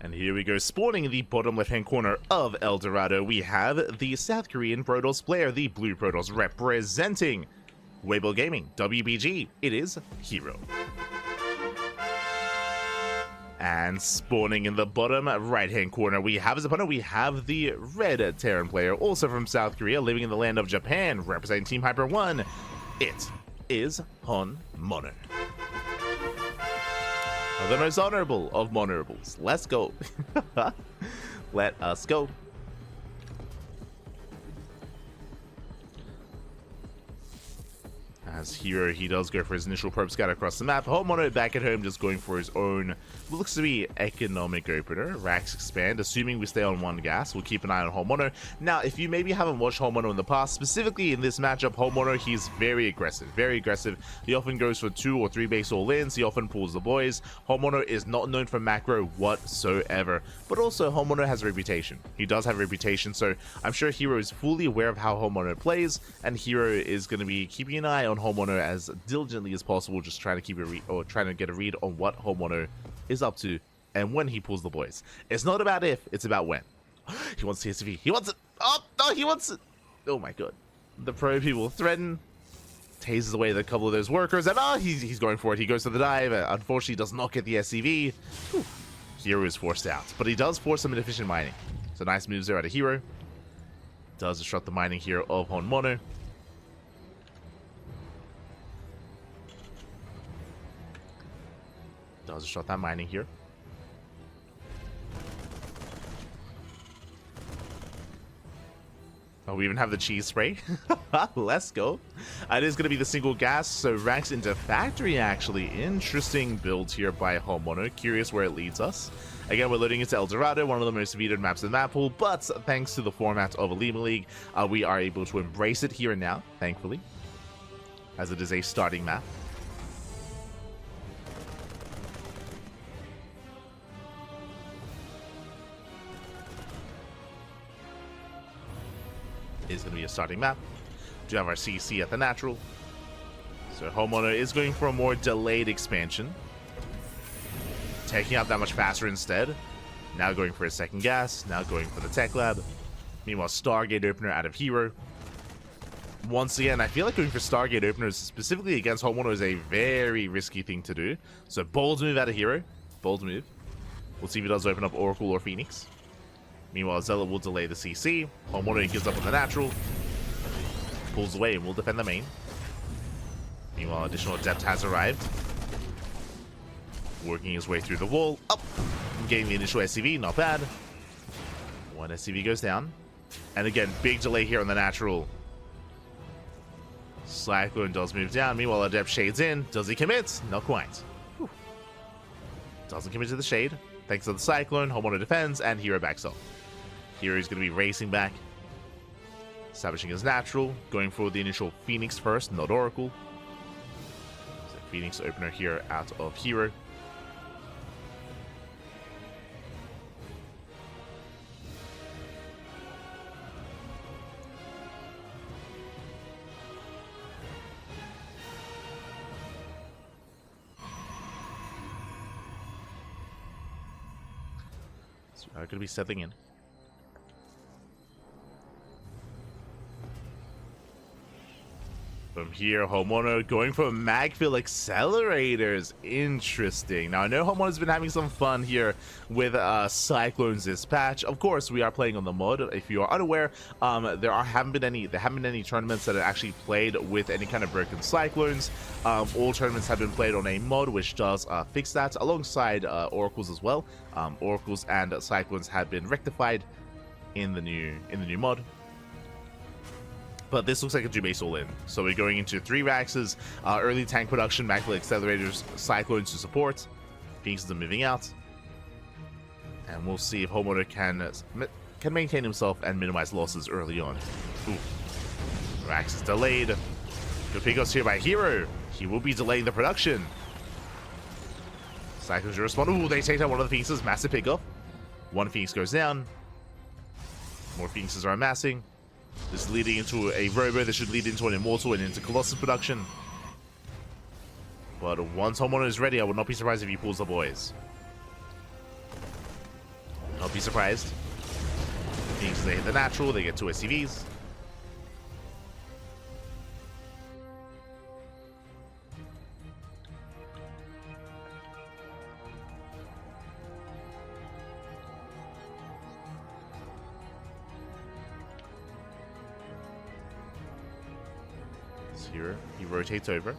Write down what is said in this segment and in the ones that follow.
And here we go, spawning in the bottom left-hand corner of El Dorado, we have the South Korean Protoss player, the Blue Protoss, representing Weibo Gaming, WBG. It is herO. And spawning in the bottom right-hand corner, we have as opponent, we have the Red Terran player, also from South Korea, living in the land of Japan, representing Team Hyper 1. It is HonMonO. The most honorable of monorables. Let's go. Let us go. As herO, he does go for his initial probe scout across the map. HonMonO back at home, just going for his own, what looks to be economic opener. Racks expand, assuming we stay on one gas. We'll keep an eye on HonMonO. Now, if you maybe haven't watched HonMonO in the past, specifically in this matchup, HonMonO, he's very aggressive, very aggressive. He often goes for 2 or 3 base all-ins. He often pulls the boys. HonMonO is not known for macro whatsoever, but also HonMonO has a reputation. He does have a reputation, so I'm sure herO is fully aware of how HonMonO plays, and herO is going to be keeping an eye on HonMonO as diligently as possible, just trying to keep a trying to get a read on what HonMonO is up to and when he pulls the boys. It's not about if, it's about when. He wants TSV. He wants it. Oh no, he wants it. Oh my god. The probe, he will threaten. Tases away a couple of those workers, and he's going for it. He goes to the dive. Unfortunately, does not get the SCV. herO is forced out, but he does force some inefficient mining. So nice moves there out of herO. Does disrupt the mining here of HonMonO. Does shot that mining here. Oh, we even have the cheese spray. Let's go. It is going to be the single gas, so ranks into factory actually. Interesting build here by HonMonO. Curious where it leads us. Again, we're loading into El Dorado, one of the most vetoed maps in the map pool, but thanks to the format of OlimoLeague, we are able to embrace it here and now, thankfully, as it is a starting map. Is going to be a starting map. We do have our CC at the natural. So HonMonO is going for a more delayed expansion. Taking out that much faster instead. Now going for a second gas. Now going for the tech lab. Meanwhile, Stargate opener out of herO. Once again, I feel like going for Stargate openers specifically against HonMonO is a very risky thing to do. So bold move out of herO. Bold move. We'll see if he does open up Oracle or Phoenix. Meanwhile, Zealot will delay the CC. HonMonO gives up on the natural. Pulls away and will defend the main. Meanwhile, additional Adept has arrived. Working his way through the wall. Up! Getting the initial SCV, not bad. One SCV goes down. And again, big delay here on the natural. Cyclone does move down. Meanwhile, Adept shades in. Does he commit? Not quite. Whew. Doesn't commit to the shade. Thanks to the Cyclone, HonMonO defends, and herO backs off. herO is going to be racing back. Establishing his natural. Going for the initial Phoenix first, not Oracle. So Phoenix opener here out of herO. So I'm going to be stepping in. From here, HonMonO going for Magfill accelerators. Interesting. Now, I know HonMonO's been having some fun here with Cyclones this patch. Of course, we are playing on the mod. If you are unaware, there haven't been any tournaments that are actually played with any kind of broken Cyclones. All tournaments have been played on a mod which does fix that, alongside Oracles as well. Oracles and Cyclones have been rectified in the new mod. But this looks like a 2-base all-in. So we're going into 3 Raxes, early tank production, Magfill accelerators, Cyclones to support. Phoenixes are moving out. And we'll see if HonMonO can maintain himself and minimize losses early on. Ooh. Rax is delayed. Good pickups here by herO. He will be delaying the production. Cyclones respond. Ooh, they take out one of the Phoenixes. Massive pickup. One Phoenix goes down. More Phoenixes are amassing. This is leading into a Robo. This should lead into an Immortal and into Colossus production. But once HonMonO is ready, I would not be surprised if he pulls the boys. Don't be surprised. Phoenixes, they hit the natural, they get 2 SCVs. Here, he rotates over.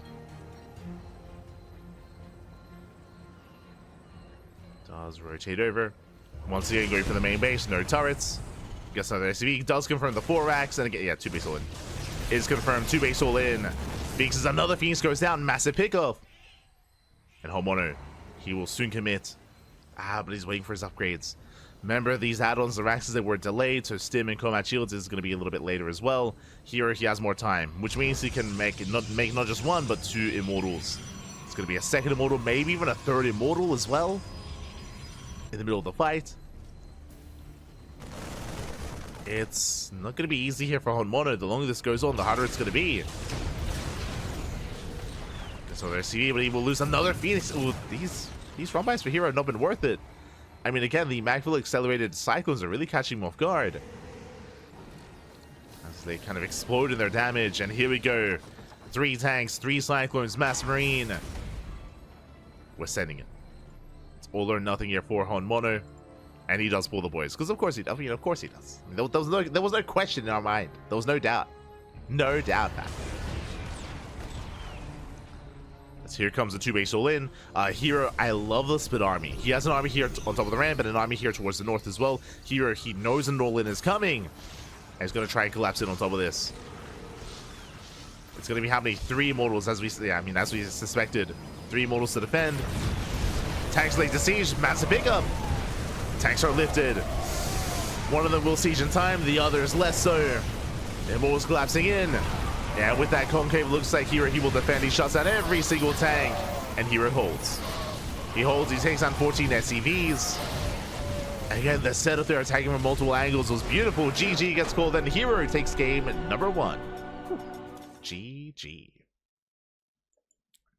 Does rotate over. Once again, going for the main base, no turrets. Gets another SCV. Does confirm the 4 racks, and again, yeah, 2 base all in. Is confirmed, 2 base all in. Phoenix is another Phoenix goes down, massive pickoff. And herOMonO, he will soon commit. But he's waiting for his upgrades. Remember, these add-ons, the racks, they were delayed, so Stim and Combat Shields is going to be a little bit later as well. Here, he has more time, which means he can make not just 1, but 2 Immortals. It's going to be a 2nd Immortal, maybe even a 3rd Immortal as well. In the middle of the fight. It's not going to be easy here for herOMonO. The longer this goes on, the harder it's going to be. So there's CV, but he will lose another Phoenix. Ooh, these run bys for herO have not been worth it. I mean, again, the Magville accelerated Cyclones are really catching him off guard. As they kind of explode in their damage. And here we go. 3 tanks, 3 Cyclones, Mass Marine. We're sending it. It's all or nothing here for herOMonO. And he does pull the boys. Because of course he does. I mean, of course he does. I mean, there was no question in our mind. There was no doubt. No doubt that. As here comes the 2 base all in. herO, I love the split army. He has an army here on top of the ramp and an army here towards the north as well. herO, he knows an all in is coming. And he's going to try and collapse in on top of this. It's going to be happening 3 Immortals as we suspected. 3 Immortals to defend. Tanks late to siege. Massive pickup. Tanks are lifted. One of them will siege in time. The others less so. Immortals collapsing in. Yeah, with that concave, looks like herO, he will defend. He shuts down every single tank. And herO holds. He holds. He takes down 14 SCVs. Again, the setup there attacking from multiple angles was beautiful. GG gets called, and herO takes game number 1. GG.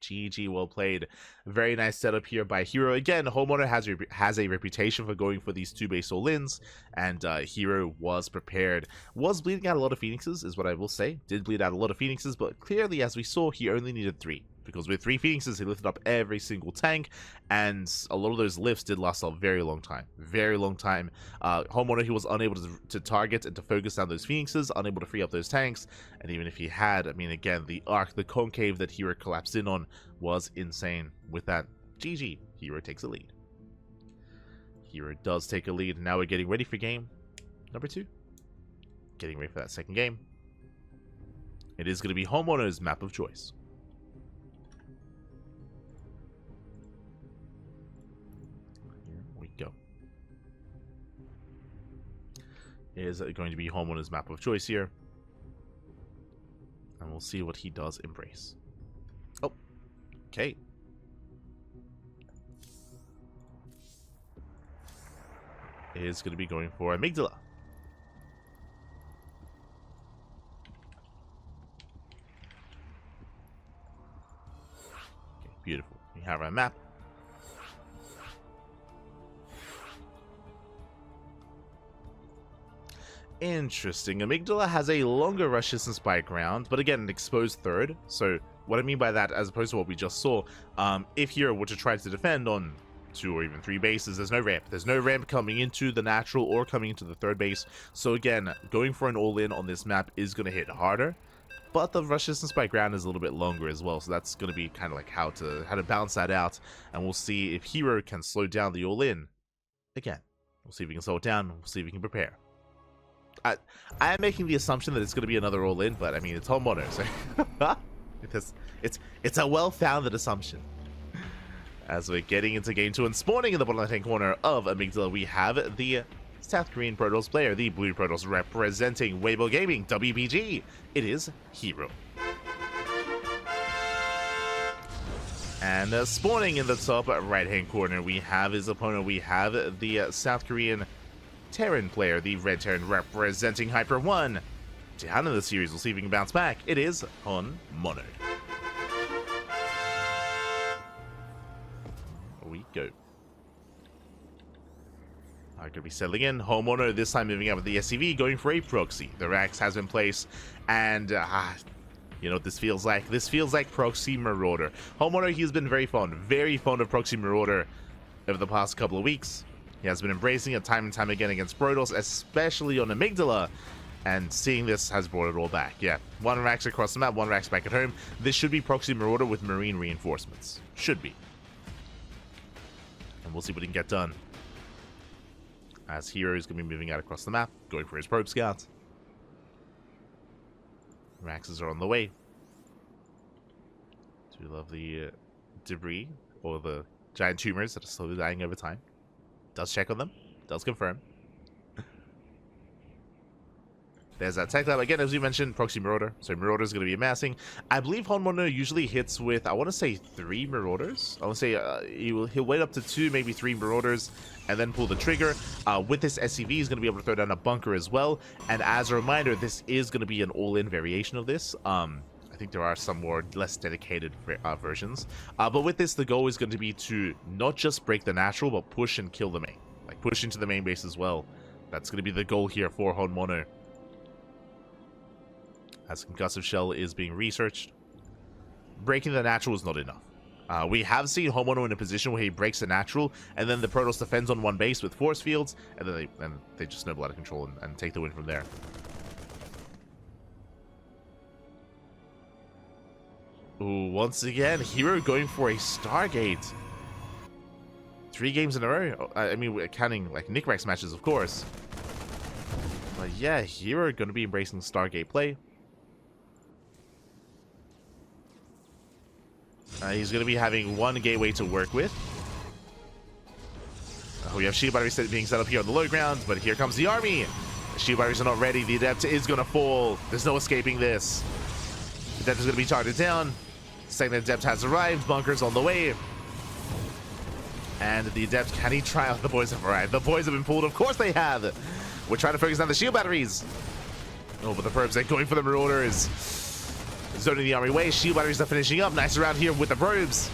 GG, well played. Very nice setup here by herO. Again, herOMonO has a reputation for going for these 2 base all-ins, and herO was prepared. Was bleeding out a lot of Phoenixes, is what I will say. Did bleed out a lot of Phoenixes, but clearly, as we saw, he only needed 3. Because with 3 Phoenixes, he lifted up every single tank, and a lot of those lifts did last a very long time. Very long time. herOMonO, he was unable to target and to focus down those Phoenixes, unable to free up those tanks, and even if he had, I mean, again, the arc, the concave that herO collapsed in on was insane. With that, GG, herO takes a lead. herO does take a lead. Now we're getting ready for game number 2. Getting ready for that 2nd game. It is going to be herOMonO's map of choice. Go. Is going to be herOMonO's map of choice here. And we'll see what he does embrace. Oh, okay. Is going to be going for Amygdala. Okay, beautiful. We have our map. Interesting. Amygdala has a longer rush distance by ground, but again, an exposed 3rd. So what I mean by that, as opposed to what we just saw, if herO were to try to defend on 2 or even 3 bases, there's no ramp. There's no ramp coming into the natural or coming into the 3rd base. So again, going for an all-in on this map is going to hit harder. But the rush distance by ground is a little bit longer as well, so that's going to be kind of like how to balance that out. And we'll see if herO can slow down the all-in. Again, we'll see if we can slow it down. We'll see if we can prepare. I am making the assumption that it's going to be another all-in, but I mean, it's herOMonO, so it's a well-founded assumption. As we're getting into game 2 and spawning in the bottom left-hand corner of Amygdala, we have the South Korean Protoss player, the Blue Protoss representing Weibo Gaming, WBG. It is herO. And spawning in the top right-hand corner, we have his opponent. We have the South Korean Terran player, the Red Terran representing Hyper 1. Down in the series, we'll see if we can bounce back. It is herOMonO. We go. going to be settling in. HonMonO this time moving out with the SCV, going for a proxy. The Rax has been placed, and you know what this feels like? This feels like Proxy Marauder. HonMonO, he's been very fond of Proxy Marauder over the past couple of weeks. He has been embracing it time and time again against Protoss, especially on Amygdala, and seeing this has brought it all back. Yeah, 1 Rax across the map, 1 Rax back at home. This should be Proxy Marauder with Marine reinforcements. Should be. And we'll see what he can get done. As herO is going to be moving out across the map, going for his probe scouts. Raxes are on the way. Do love the debris, or the giant tumors that are slowly dying over time. Does check on them, does confirm. There's that tech lab. Again, as we mentioned, Proxy Marauder. So Marauder is going to be amassing. I believe HonMonO usually hits with, I want to say 3 Marauders. I want to say he'll wait up to 2, maybe 3 Marauders, and then pull the trigger. With this SCV, he's going to be able to throw down a bunker as well. And as a reminder, this is going to be an all-in variation of this. I think there are some more less dedicated versions. But with this, the goal is going to be to not just break the natural, but push and kill the main. Like, push into the main base as well. That's going to be the goal here for HonMonO. As Concussive Shell is being researched. Breaking the natural is not enough. We have seen HonMonO in a position where he breaks the natural, and then the Protoss defends on one base with force fields, and then they just snowball out of control and take the win from there. Ooh, once again, herO going for a Stargate. 3 games in a row. I mean, we're counting like Nickrex matches, of course. But yeah, herO going to be embracing Stargate play. He's going to be having 1 gateway to work with. We have shield batteries being set up here on the low ground, but here comes the army. The shield batteries are not ready. The Adept is going to fall. There's no escaping this. The Adept is going to be targeted down. Second Adept has arrived. Bunkers on the way. And the Adept, can he try out? The boys have arrived. The boys have been pulled. Of course they have. We're trying to focus on the shield batteries. Oh, but the probes, they're going for the Marauders. Zoning the army away. Shield batteries are finishing up. Nice around here with the probes.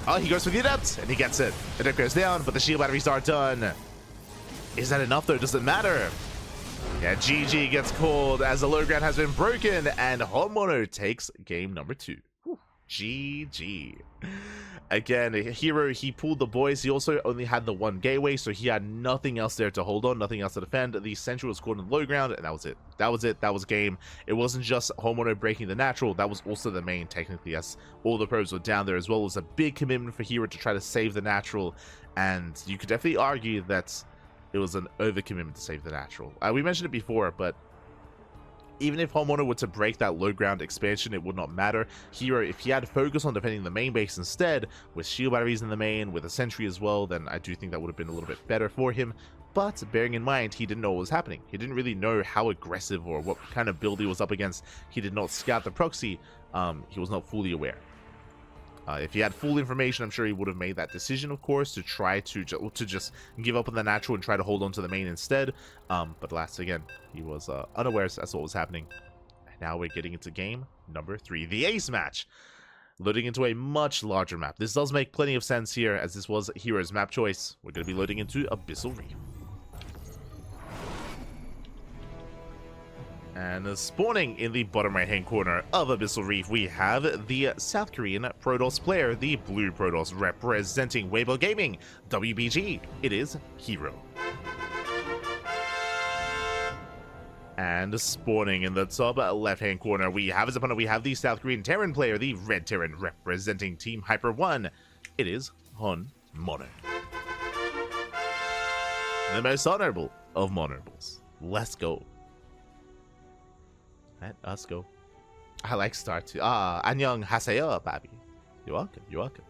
Oh, he goes for the Adept, and he gets it. The Adept goes down, but the shield batteries are done. Is that enough, though? Does it matter? Yeah, GG gets called as the low ground has been broken, and HonMonO takes game number 2. Whew. GG. Again, herO, he pulled the boys. He also only had the 1 gateway, so he had nothing else there to hold on, nothing else to defend. The Sentry was caught in the low ground, and that was it. That was it. That was game. It wasn't just HonMonO breaking the natural. That was also the main, technically, as all the probes were down there as well. It was a big commitment for herO to try to save the natural, and you could definitely argue that it was an overcommitment to save the natural. We mentioned it before, but even if HonMonO were to break that low ground expansion, it would not matter. herO, if he had focused on defending the main base instead, with shield batteries in the main, with a sentry as well, then I do think that would have been a little bit better for him. But bearing in mind, he didn't know what was happening. He didn't really know how aggressive or what kind of build he was up against. He did not scout the proxy. He was not fully aware. If he had full information, I'm sure he would have made that decision, of course, to try to just give up on the natural and try to hold on to the main instead. But last, again, he was unaware as to what was happening. And now we're getting into game number 3, the Ace match. Loading into a much larger map. This does make plenty of sense here, as this was herO's map choice. We're going to be loading into Abyssal Reef. And spawning in the bottom right-hand corner of Abyssal Reef, we have the South Korean Protoss player, the Blue Protoss, representing Weibo Gaming, WBG. It is herO. And spawning in the top left-hand corner, we have his opponent. We have the South Korean Terran player, the Red Terran, representing Team Hyper 1. It is HonMonO. The most honorable of honorables. Let's go. Let us go. I like start to 안녕 하세요, Bobby. You're welcome. You're welcome.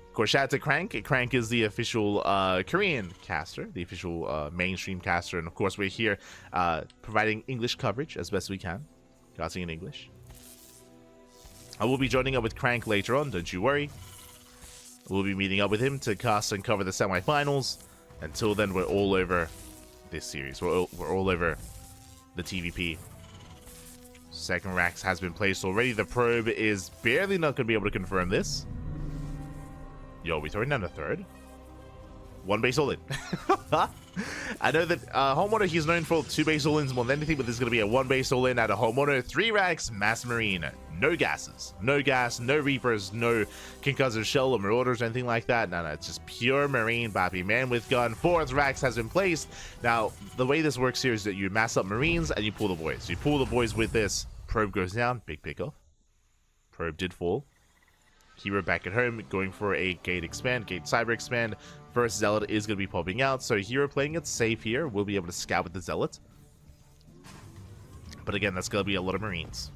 Of course, shout out to Crank. Crank is the official Korean caster, the official mainstream caster, and of course, we're here providing English coverage as best we can, casting in English. I will be joining up with Crank later on. Don't you worry. We'll be meeting up with him to cast and cover the semifinals. Until then, we're all over this series. We're all over the TVP. Second Rax has been placed already. The probe is barely not going to be able to confirm this. Yo, we throwing down a third? One base all in. I know that HonMonO, he's known for 2 base all-ins more than anything, but this is going to be a 1 base all-in at a HonMonO 3 racks Mass Marine. No gases, no gas, no Reapers, no Concussive Shell or Marauders or anything like that. No, it's just pure Marine, Bappy. Man with gun. 4th racks has been placed. Now, the way this works here is that you mass up Marines and you pull the boys. You pull the boys with this. Probe goes down. Big pickoff. Probe did fall. herO back at home, going for a gate expand, gate cyber expand. First Zealot is going to be popping out, so herO playing it safe here. We'll be able to scout with the Zealot. But again, that's going to be a lot of Marines.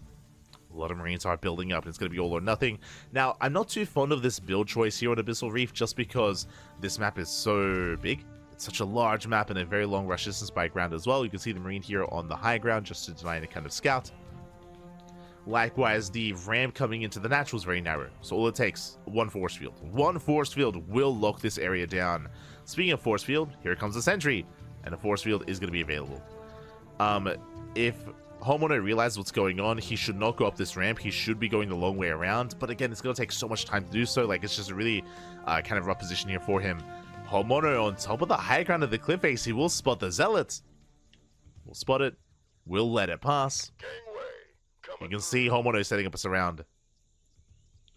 A lot of Marines are building up. It's going to be all or nothing. Now, I'm not too fond of this build choice here on Abyssal Reef, just because this map is so big. It's such a large map and a very long rush distance by ground as well. You can see the Marine here on the high ground just to deny any kind of scout. Likewise, the ramp coming into the natural is very narrow, so all it takes, one force field. One force field will lock this area down. Speaking of force field, here comes the sentry, and a force field is going to be available. If HonMonO realizes what's going on, he should not go up this ramp. He should be going the long way around, but again, it's going to take so much time to do so. Like, it's just a really kind of rough position here for him. HonMonO on top of the high ground of the cliff face, he will spot the Zealot. We'll spot it. We'll let it pass. You can see HonMonO setting up a surround.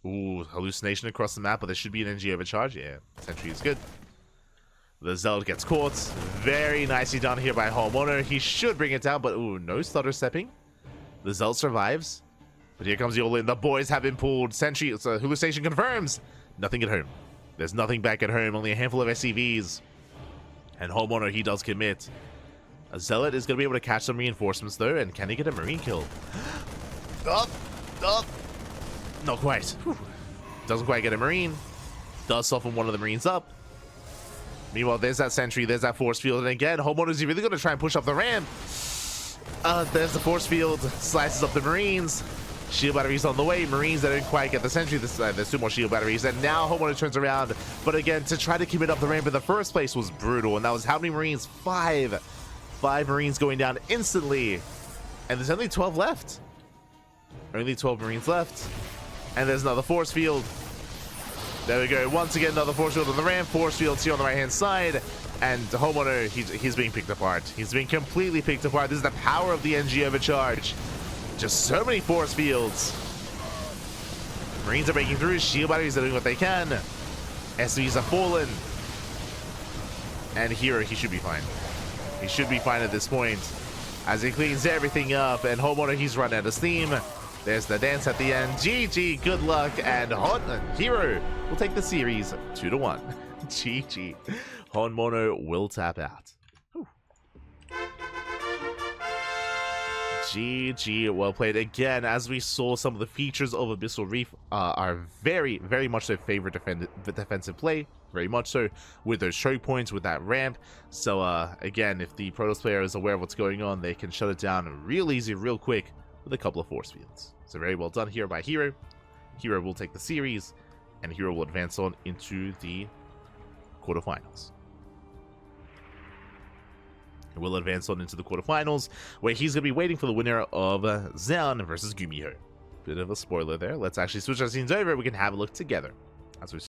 Ooh, hallucination across the map, but there should be an NG overcharge. Yeah, sentry is good. The Zealot gets caught. Very nicely done here by HonMonO. He should bring it down, but ooh, no stutter stepping. The Zealot survives. But here comes the all-in. The boys have been pulled. Sentry, it's a hallucination confirms. Nothing at home. There's nothing back at home. Only a handful of SCVs. And HonMonO, he does commit. A Zealot is going to be able to catch some reinforcements, though. And can he get a Marine kill? Up. Not quite. Whew. Doesn't quite get a Marine. Does soften one of the Marines up. Meanwhile, there's that sentry, there's that force field, and again, HonMonO is really going to try and push up the ramp. There's the force field, slices up the Marines. Shield batteries on the way. Marines that didn't quite get the sentry. There's 2 more shield batteries, and now HonMonO turns around. But again, to try to commit up the ramp in the first place was brutal, and that was how many Marines? 5. 5 Marines going down instantly, and there's only 12 left. Only 12 Marines left. And there's another force field. There we go. Once again, another force field on the ramp. Force fields here on the right-hand side. And HonMonO, he's being picked apart. He's being completely picked apart. This is the power of the NG overcharge. Just so many force fields. Marines are breaking through. Shield batteries are doing what they can. SVs are fallen. And herO, he should be fine. He should be fine at this point. As he cleans everything up. And HonMonO, he's run out of steam. There's the dance at the end. GG, good luck, and herO will take the series 2-1. GG. HonMonO will tap out. Whew. GG, well played. Again, as we saw, some of the features of Abyssal Reef are very, very much their favorite defensive play. Very much so, with those choke points, with that ramp. So, again, if the Protoss player is aware of what's going on, they can shut it down real easy, real quick, with a couple of force fields. So very well done here by herO. herO will take the series, and herO will advance on into the quarterfinals. We'll advance on into the quarterfinals, where he's going to be waiting for the winner of Zeon versus Gumiho. Bit of a spoiler there. Let's actually switch our scenes over. We can have a look together. As we